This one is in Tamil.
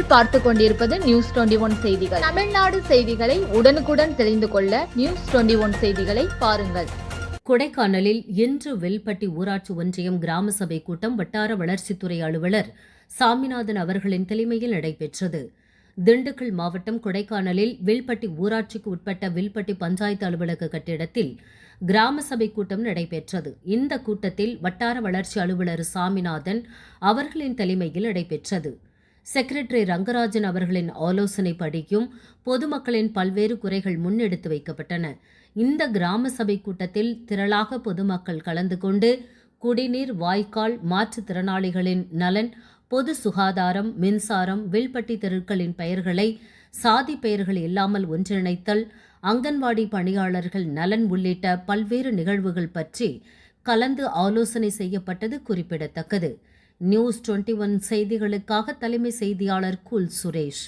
நீங்கள் பார்த்து கொண்டிருப்பது நியூஸ் 21 செய்திகள். தமிழ்நாடு செய்திகளை உடனுக்குடன் தெரிந்து கொள்ள நியூஸ் 21 செய்திகளை பாருங்கள். கொடைக்கானலில் இன்று வில்பட்டி ஊராட்சி ஒன்றியம் கிராம சபை கூட்டம் வட்டார வளர்ச்சித்துறை அலுவலர் சாமிநாதன் அவர்களின் தலைமையில் நடைபெற்றது. திண்டுக்கல் மாவட்டம் கொடைக்கானலில் வில்பட்டி ஊராட்சிக்கு உட்பட்ட வில்பட்டி பஞ்சாயத்து அலுவலக கட்டிடத்தில் கிராம சபை கூட்டம் நடைபெற்றது. இந்த கூட்டத்தில் வட்டார வளர்ச்சி அலுவலர் சாமிநாதன் அவர்களின் தலைமையில் நடைபெற்றது. செக்ரட்டரி ரங்கராஜன் அவர்களின் ஆலோசனைப்படியும் பொதுமக்களின் பல்வேறு குறைகள் முன்னெடுத்து வைக்கப்பட்டன. இந்த கிராம சபை கூட்டத்தில் திரளாக பொதுமக்கள் கலந்து கொண்டு குடிநீர், வாய்க்கால், மாற்றுத்திறனாளிகளின் நலன், பொது சுகாதாரம், மின்சாரம், வில்பட்டி தெருக்களின் பெயர்களை சாதி பெயர்கள் இல்லாமல் ஒன்றிணைத்தல், அங்கன்வாடி பணியாளர்கள் நலன் உள்ளிட்ட பல்வேறு நிகழ்வுகள் பற்றி கலந்து ஆலோசனை செய்யப்பட்டது குறிப்பிடத்தக்கது. நியூஸ் 21 செய்திகளுக்காக தலைமை செய்தியாளர் குல் சுரேஷ்.